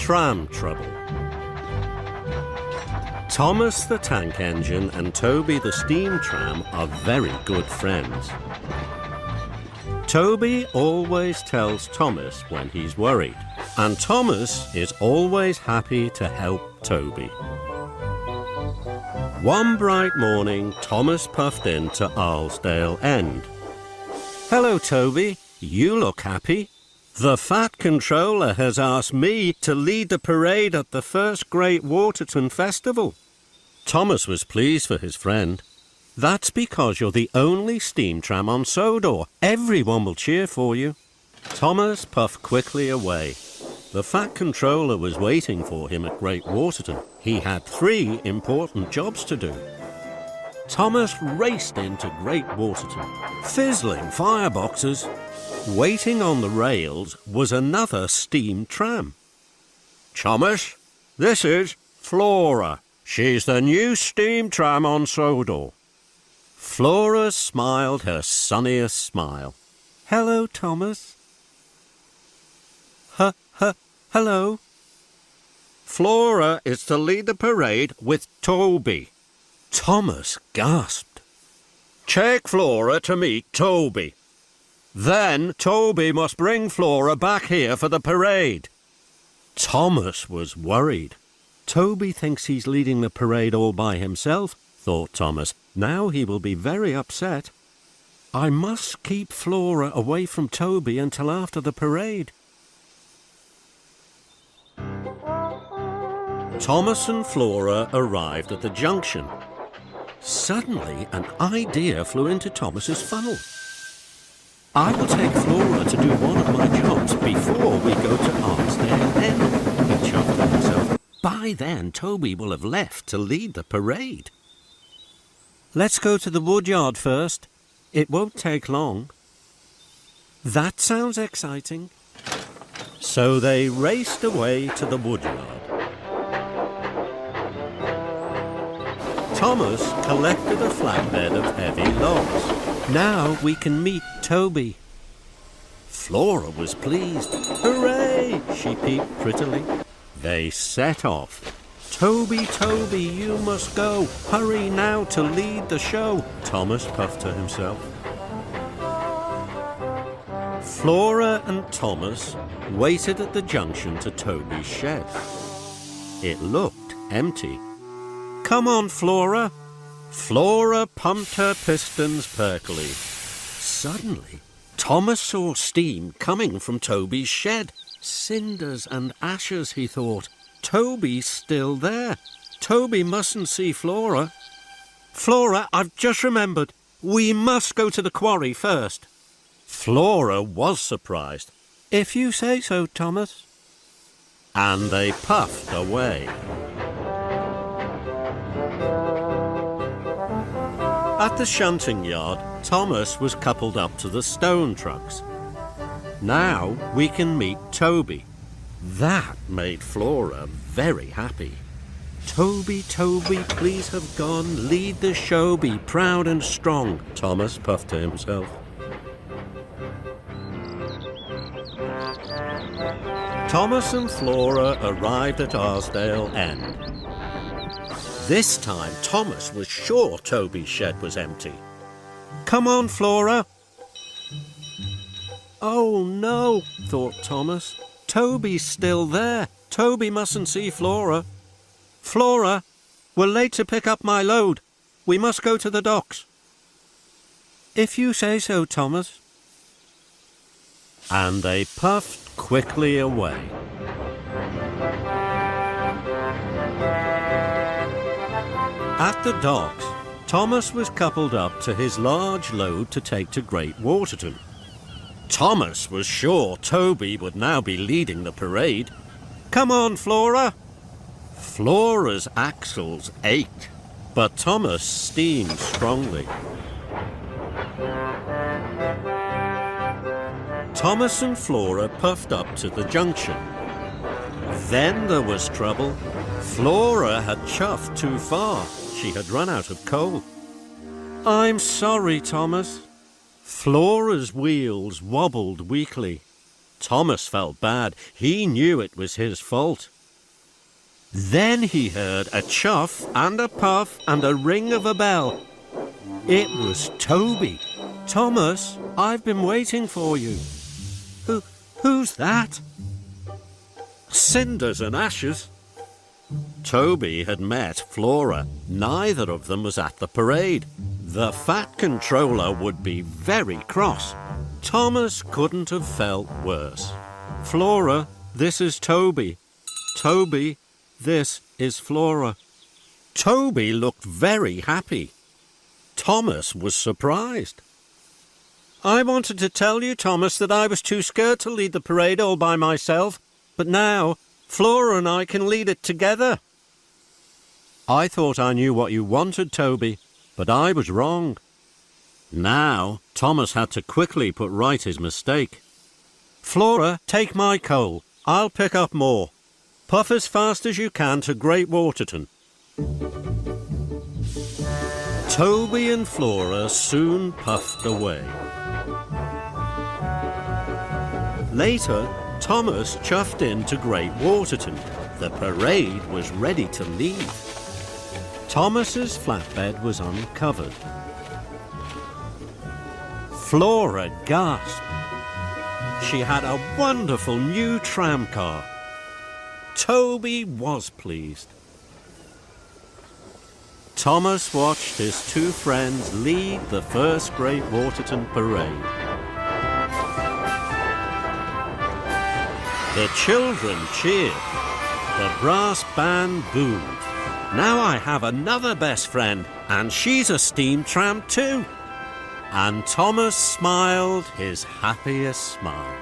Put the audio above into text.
Tram trouble. Thomas the tank engine and Toby the steam tram are very good friends. Toby always tells Thomas when he's worried, and Thomas is always happy to help Toby. One bright morning, Thomas puffed into Arlesdale End. "Hello, Toby. You look happy. The Fat Controller has asked me to lead the parade at the first Great Waterton Festival." Thomas was pleased for his friend. "That's because you're the only steam tram on Sodor. Everyone will cheer for you." Thomas puffed quickly away. The Fat Controller was waiting for him at Great Waterton. He had 3 important jobs to do. Thomas raced into Great Waterton, fizzling fireboxes. Waiting on the rails was another steam tram. "Thomas, this is Flora. She's the new steam tram on Sodor." Flora smiled her sunniest smile. "Hello, Thomas." Hello. "Flora is to lead the parade with Toby." Thomas gasped. "Take Flora to meet Toby. Then Toby must bring Flora back here for the parade." Thomas was worried. "Toby thinks he's leading the parade all by himself," thought Thomas. "Now he will be very upset. I must keep Flora away from Toby until after the parade." Thomas and Flora arrived at the junction. Suddenly, an idea flew into Thomas's funnel. "I will take Flora to do one of my jobs before we go to Arlesdale End," he chuckled to himself. "By then, Toby will have left to lead the parade. Let's go to the woodyard first. It won't take long." "That sounds exciting." So they raced away to the woodyard. Thomas collected a flatbed of heavy logs. "Now we can meet Toby." Flora was pleased. "Hooray!" she peeped prettily. They set off. "Toby, Toby, you must go. Hurry now to lead the show," Thomas puffed to himself. Flora and Thomas waited at the junction to Toby's shed. It looked empty. "Come on, Flora." Flora pumped her pistons perkily. Suddenly, Thomas saw steam coming from Toby's shed. Cinders and ashes, he thought. Toby's still there. Toby mustn't see Flora. "Flora, I've just remembered. We must go to the quarry first." Flora was surprised. "If you say so, Thomas." And they puffed away. At the shunting yard, Thomas was coupled up to the stone trucks. "Now we can meet Toby." That made Flora very happy. "Toby, Toby, please have gone. Lead the show, be proud and strong," Thomas puffed to himself. Thomas and Flora arrived at Arlesdale End. This time, Thomas was sure Toby's shed was empty. "Come on, Flora." "Oh, no," thought Thomas. "Toby's still there. Toby mustn't see Flora. Flora, we're late to pick up my load. We must go to the docks." "If you say so, Thomas." And they puffed quickly away. At the docks, Thomas was coupled up to his large load to take to Great Waterton. Thomas was sure Toby would now be leading the parade. "Come on, Flora." Flora's axles ached, but Thomas steamed strongly. Thomas and Flora puffed up to the junction. Then there was trouble. Flora had chuffed too far. She had run out of coal. "I'm sorry, Thomas." Flora's wheels wobbled weakly. Thomas felt bad. He knew it was his fault. Then he heard a chuff and a puff and a ring of a bell. It was Toby. "Thomas, I've been waiting for you." Who's that?" "Cinders and ashes." Toby had met Flora. Neither of them was at the parade. The Fat Controller would be very cross. Thomas couldn't have felt worse. "Flora, this is Toby. Toby, this is Flora." Toby looked very happy. Thomas was surprised. "I wanted to tell you, Thomas, that I was too scared to lead the parade all by myself, but now Flora and I can lead it together." "I thought I knew what you wanted, Toby, but I was wrong." Now Thomas had to quickly put right his mistake. "Flora, take my coal. I'll pick up more. Puff as fast as you can to Great Waterton." Toby and Flora soon puffed away. Later, Thomas chuffed into Great Waterton. The parade was ready to leave. Thomas's flatbed was uncovered. Flora gasped. She had a wonderful new tram car. Toby was pleased. Thomas watched his two friends lead the first Great Waterton parade. The children cheered. The brass band boomed. "Now I have another best friend, and she's a steam tram too." And Thomas smiled his happiest smile.